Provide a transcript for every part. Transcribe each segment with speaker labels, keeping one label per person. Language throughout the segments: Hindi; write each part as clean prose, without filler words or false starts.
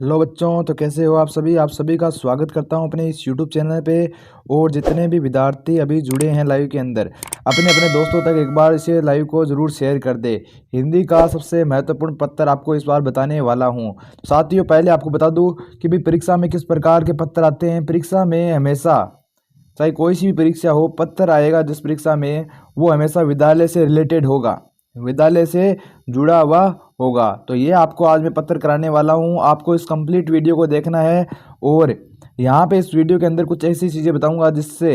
Speaker 1: हेलो बच्चों, तो कैसे हो आप सभी का स्वागत करता हूं अपने इस यूट्यूब चैनल पे। और जितने भी विद्यार्थी अभी जुड़े हैं लाइव के अंदर, अपने अपने दोस्तों तक एक बार इसे लाइव को ज़रूर शेयर कर दे। हिंदी का सबसे महत्वपूर्ण पत्र आपको इस बार बताने वाला हूं। साथियों, पहले आपको बता दूं कि भी परीक्षा में किस प्रकार के पत्र आते हैं। परीक्षा में हमेशा, चाहे कोई सी भी परीक्षा हो, पत्र आएगा जिस परीक्षा में, वो हमेशा विद्यालय से रिलेटेड होगा, विद्यालय से जुड़ा हुआ होगा। तो ये आपको आज मैं पत्र कराने वाला हूँ। आपको इस कंप्लीट वीडियो को देखना है और यहाँ पे इस वीडियो के अंदर कुछ ऐसी चीज़ें बताऊँगा जिससे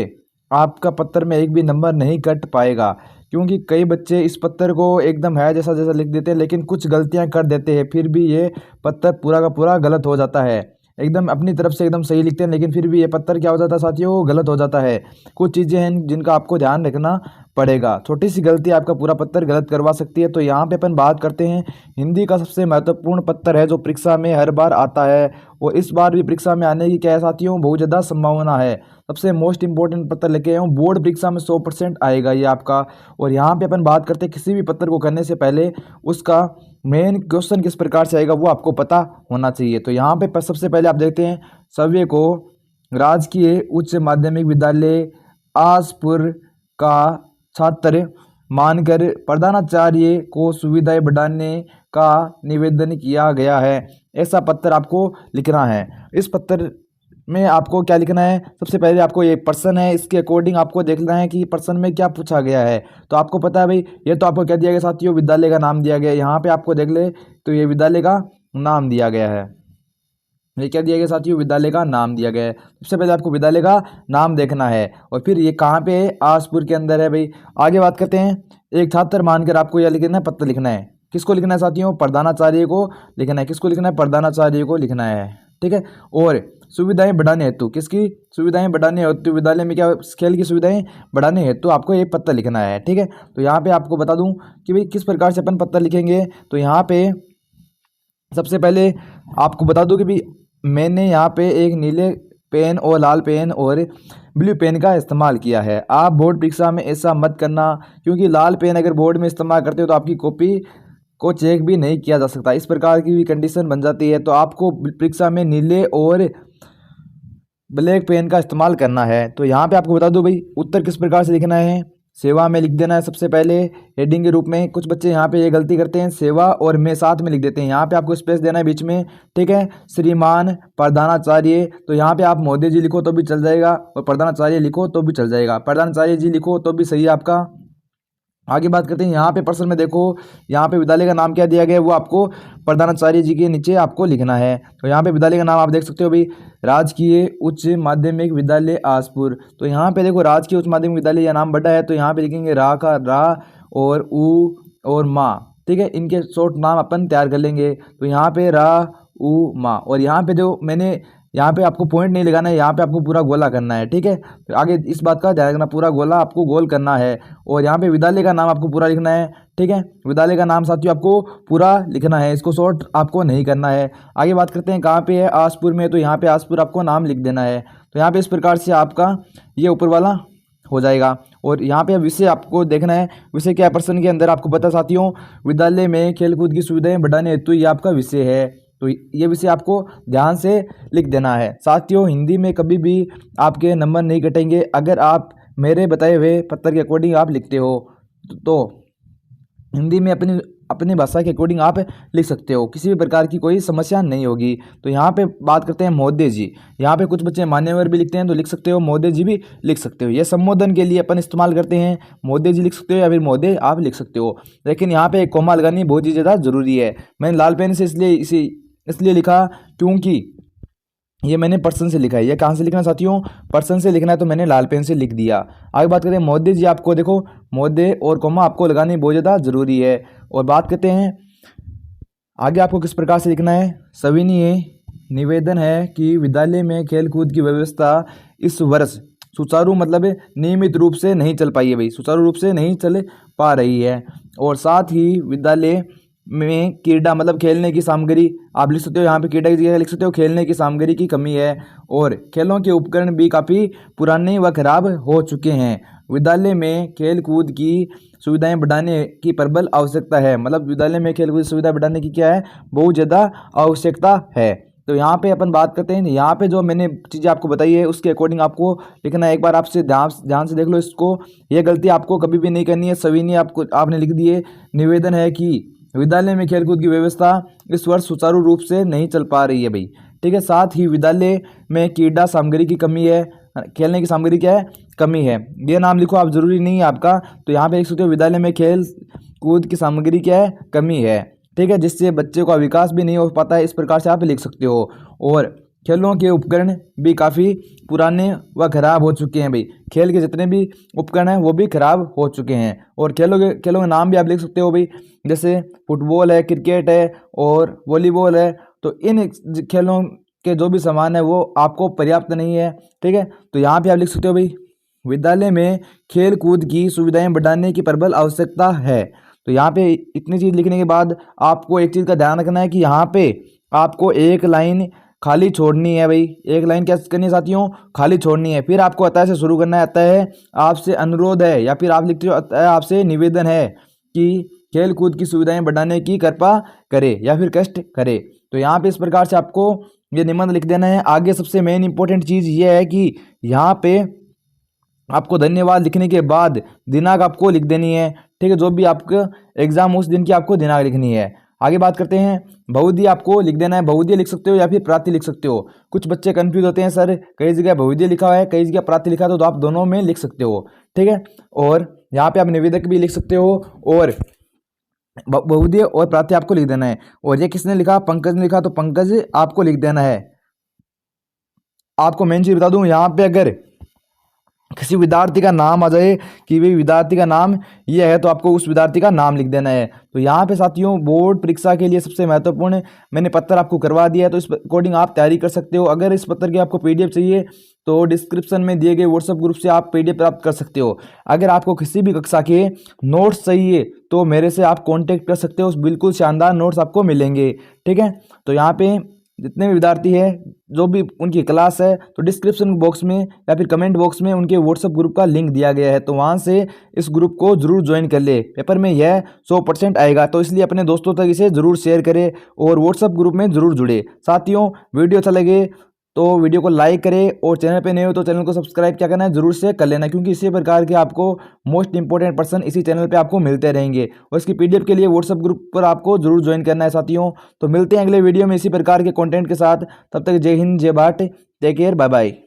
Speaker 1: आपका पत्र में एक भी नंबर नहीं कट पाएगा। क्योंकि कई बच्चे इस पत्र को एकदम है जैसा जैसा लिख देते हैं, लेकिन कुछ गलतियाँ कर देते हैं, फिर भी ये पत्र पूरा का पूरा गलत हो जाता है। एकदम अपनी तरफ से एकदम सही लिखते हैं, लेकिन फिर भी ये पत्र क्या हो जाता है साथियों, गलत हो जाता है। कुछ चीज़ें हैं जिनका आपको ध्यान रखना पड़ेगा। छोटी सी गलती आपका पूरा पत्र गलत करवा सकती है। तो यहाँ पे अपन बात करते हैं हिंदी का सबसे महत्वपूर्ण पत्र है जो परीक्षा में हर बार आता है, और इस बार भी परीक्षा में आने की क्या है साथियों, बहुत ज़्यादा संभावना है। सबसे मोस्ट इंपॉर्टेंट पत्र लेके आया हूँ, बोर्ड परीक्षा में 100% आएगा ये आपका। और यहाँ पे अपन बात करते हैं किसी भी पत्र को करने से पहले उसका मेन क्वेश्चन किस प्रकार से आएगा वो आपको पता होना चाहिए। तो यहाँ पे सबसे पहले आप देखते हैं, सभी को राजकीय उच्च माध्यमिक विद्यालय आसपुर का छात्र मानकर प्रधानाचार्य को सुविधाएं बढ़ाने का निवेदन किया गया है। ऐसा पत्र आपको लिखना है। इस पत्र में आपको क्या लिखना है, सबसे पहले आपको ये प्रश्न है, इसके अकॉर्डिंग आपको देखना है कि प्रश्न में क्या पूछा गया है। तो आपको पता है भाई, ये तो आपको क्या दिया गया साथियों, विद्यालय का नाम दिया गया है। यहाँ पे आपको देख ले तो ये विद्यालय का नाम दिया गया है। ये क्या दिया गया साथियों, विद्यालय का नाम दिया गया है। सबसे पहले आपको विद्यालय का नाम देखना है, और फिर ये कहाँ पे है, आसपुर के अंदर है भाई। आगे बात करते हैं, एक छात्र मानकर आपको यह लिखना है, पत्र लिखना है। किसको लिखना है साथियों, प्रधानाचार्य को लिखना है। किसको लिखना है, प्रधानाचार्य को लिखना है, ठीक है। और सुविधाएं बढ़ाने हेतु, किसकी सुविधाएं बढ़ाने हेतु, विद्यालय में क्या खेल की सुविधाएं बढ़ाने हेतु आपको एक पत्र लिखना है, ठीक है। तो यहाँ पे आपको बता दूं कि भाई किस प्रकार से अपन पत्र लिखेंगे। तो यहाँ पे सबसे पहले आपको बता दूं कि भाई मैंने यहाँ पे एक नीले पेन और लाल पेन और ब्लू पेन का इस्तेमाल किया है। आप बोर्ड परीक्षा में ऐसा मत करना, क्योंकि लाल पेन अगर बोर्ड में इस्तेमाल करते हो तो आपकी कॉपी को चेक भी नहीं किया जा सकता। इस प्रकार की भी कंडीशन बन जाती है। तो आपको परीक्षा में नीले और ब्लैक पेन का इस्तेमाल करना है। तो यहाँ पे आपको बता दूं भाई, उत्तर किस प्रकार से लिखना है, सेवा में लिख देना है सबसे पहले हेडिंग के रूप में। कुछ बच्चे यहाँ पे ये गलती करते हैं, सेवा और में साथ में लिख देते हैं। यहाँ पे आपको स्पेस देना है बीच में, ठीक है। श्रीमान प्रधानाचार्य, तो यहाँ पे आप मोदी जी लिखो तो भी चल जाएगा, और प्रधानाचार्य लिखो तो भी चल जाएगा, प्रधानाचार्य जी लिखो तो भी सही है आपका। आगे बात करते हैं, यहाँ पे प्रश्न में देखो, यहाँ पे विद्यालय का नाम क्या दिया गया है, वो आपको प्रधानाचार्य जी के नीचे आपको लिखना है। तो यहाँ पे विद्यालय का नाम आप देख सकते हो भाई, राजकीय उच्च माध्यमिक विद्यालय आसपुर। तो यहाँ पे देखो, राजकीय उच्च माध्यमिक विद्यालय यह नाम बड़ा है, तो यहाँ पे लिखेंगे रा का रा और ऊ और माँ, ठीक है। इनके शॉर्ट नाम अपन तैयार कर लेंगे। तो यहाँ पे रा ऊ माँ, और यहाँ पे जो मैंने यहाँ पे आपको पॉइंट नहीं लगाना है, यहाँ पे आपको पूरा गोला करना है, ठीक है। तो आगे इस बात का ध्यान रखना, पूरा गोला आपको गोल करना है। और यहाँ पे विद्यालय का नाम आपको पूरा लिखना है, ठीक है। विद्यालय का नाम साथियों आपको पूरा लिखना है, इसको शॉर्ट आपको नहीं करना है। आगे बात करते हैं, कहाँ पे है, आसपुर में, तो यहाँ पे आसपुर आपको नाम लिख देना है। तो यहाँ पे इस प्रकार से आपका ये ऊपर वाला हो जाएगा। और यहाँ पे विषय आपको देखना है, विषय क्या प्रश्न के अंदर आपको पता साथियों, विद्यालय में खेलकूद की सुविधाएं बढ़ाने हेतु ये आपका विषय है। तो ये विषय आपको ध्यान से लिख देना है। साथियों, हिंदी में कभी भी आपके नंबर नहीं कटेंगे अगर आप मेरे बताए हुए पत्र के अकॉर्डिंग आप लिखते हो। तो हिंदी में अपनी अपनी भाषा के अकॉर्डिंग आप लिख सकते हो, किसी भी प्रकार की कोई समस्या नहीं होगी। तो यहाँ पे बात करते हैं मोदी जी। यहाँ पे कुछ बच्चे मान्यवर भी लिखते हैं तो लिख सकते हो, मोदी जी भी लिख सकते हो। ये संबोधन के लिए अपन इस्तेमाल करते हैं, मोदी जी लिख सकते हो या फिर मोदी आप लिख सकते हो। लेकिन यहाँ पे एक कोमा लगानी बहुत ही ज़्यादा जरूरी है। मैंने लाल पेन से इसलिए लिखा क्योंकि ये मैंने पर्सन से लिखा है। ये कहाँ से लिखना है साथियों, पर्सन से लिखना है, तो मैंने लाल पेन से लिख दिया। आगे बात करते हैं, मोदी जी आपको देखो, मोदी और कोमा आपको लगानी बहुत ज़्यादा जरूरी है। और बात करते हैं आगे आपको किस प्रकार से लिखना है, सविनीय निवेदन है कि विद्यालय में खेलकूद की व्यवस्था इस वर्ष सुचारू मतलब नियमित रूप से नहीं चल पाई है भाई, सुचारू रूप से नहीं चल पा रही है। और साथ ही विद्यालय में क्रीड़ा मतलब खेलने की सामग्री आप लिख सकते हो, यहाँ पे क्रीड़ा की जगह लिख सकते हो खेलने की सामग्री की कमी है, और खेलों के उपकरण भी काफ़ी पुराने व खराब हो चुके हैं। विद्यालय में खेल कूद की सुविधाएं बढ़ाने की प्रबल आवश्यकता है। मतलब विद्यालय में खेल कूद सुविधा बढ़ाने की क्या है, बहुत ज़्यादा आवश्यकता है। तो यहाँ पे अपन बात करते हैं, यहाँ पे जो मैंने चीज़ें आपको बताई है उसके अकॉर्डिंग आपको लिखना है। एक बार आपसे ध्यान से देख लो इसको, ये गलती आपको कभी भी नहीं करनी है। सविनय आपने लिख दिए, निवेदन है कि विद्यालय में खेलकूद की व्यवस्था इस वर्ष सुचारू रूप से नहीं चल पा रही है भाई, ठीक है। साथ ही विद्यालय में क्रीड़ा सामग्री की कमी है, खेलने की सामग्री क्या है, कमी है। ये नाम लिखो आप, जरूरी नहीं है आपका, तो यहाँ पे लिख सकते हो विद्यालय में खेल कूद की सामग्री क्या है, कमी है, ठीक है, जिससे बच्चे का विकास भी नहीं हो पाता है। इस प्रकार से आप लिख सकते हो। और खेलों के उपकरण भी काफ़ी पुराने व खराब हो चुके हैं भाई, खेल के जितने भी उपकरण हैं वो भी खराब हो चुके हैं। और खेलों के नाम भी आप लिख सकते हो भाई, जैसे फुटबॉल है, क्रिकेट है और वॉलीबॉल है। तो इन खेलों के जो भी सामान है वो आपको पर्याप्त नहीं है, ठीक है। तो यहाँ पे आप लिख सकते हो भाई, विद्यालय में खेल कूद की सुविधाएं बढ़ाने की प्रबल आवश्यकता है। तो यहाँ पे इतनी चीज़ लिखने के बाद आपको एक चीज़ का ध्यान रखना है कि यहाँ पे आपको एक लाइन खाली छोड़नी है भाई। एक लाइन क्या करनी है साथियों, खाली छोड़नी है। फिर आपको अतः से शुरू करना है, अतः आपसे अनुरोध है, या फिर आप लिखते हो अतः आपसे निवेदन है कि खेल कूद की सुविधाएं बढ़ाने की कृपा करे या फिर कष्ट करे। तो यहाँ पे इस प्रकार से आपको ये निबंध लिख देना है। आगे सबसे मेन इंपॉर्टेंट चीज़ ये है कि यहाँ पे आपको धन्यवाद लिखने के बाद दिनांक आपको लिख देनी है, ठीक है। जो भी आपका एग्जाम उस दिन की आपको दिनांक लिखनी है। आगे बात करते हैं, बहुधीय आपको लिख देना है। बहुधीय लिख सकते हो या फिर प्राति लिख सकते हो। कुछ बच्चे कंफ्यूज होते हैं, सर कई जगह बहुधीय लिखा हुआ है, कई जगह प्राति लिखा है, तो आप दोनों में लिख सकते हो, ठीक है। और यहाँ पे आप निवेदक भी लिख सकते हो, और बहुधीय और प्राति आपको लिख देना है। और ये किसने लिखा, पंकज ने लिखा, तो पंकज आपको लिख देना है। आपको मेन चीज बता दूं, यहाँ पे अगर किसी विद्यार्थी का नाम आ जाए कि भाई विद्यार्थी का नाम ये है, तो आपको उस विद्यार्थी का नाम लिख देना है। तो यहाँ पे साथियों बोर्ड परीक्षा के लिए सबसे महत्वपूर्ण मैंने पत्र आपको करवा दिया है, तो इस अकॉर्डिंग आप तैयारी कर सकते हो। अगर इस पत्र की आपको पीडीएफ चाहिए तो डिस्क्रिप्शन में दिए गए व्हाट्सएप ग्रुप से आप पीडीएफ प्राप्त कर सकते हो। अगर आपको किसी भी कक्षा के नोट्स चाहिए तो मेरे से आप कॉन्टेक्ट कर सकते हो, बिल्कुल शानदार नोट्स आपको मिलेंगे, ठीक है। तो यहाँ पे जितने भी विद्यार्थी है, जो भी उनकी क्लास है, तो डिस्क्रिप्शन बॉक्स में या फिर कमेंट बॉक्स में उनके व्हाट्सएप ग्रुप का लिंक दिया गया है, तो वहाँ से इस ग्रुप को जरूर ज्वाइन कर ले। पेपर में यह 100% आएगा, तो इसलिए अपने दोस्तों तक इसे जरूर शेयर करें और व्हाट्सएप ग्रुप में जरूर जुड़े। साथियों वीडियो अच्छा लगे तो वीडियो को लाइक करें, और चैनल पे नए हो तो चैनल को सब्सक्राइब क्या करना है, जरूर से कर लेना, क्योंकि इसी प्रकार के आपको मोस्ट इंपॉर्टेंट पर्सन इसी चैनल पे आपको मिलते रहेंगे। और इसकी पीडीएफ के लिए व्हाट्सएप ग्रुप पर आपको जरूर ज्वाइन करना है साथियों। तो मिलते हैं अगले वीडियो में इसी प्रकार के कंटेंट के साथ, तब तक जय हिंद, जय Bharat, take care, bye bye.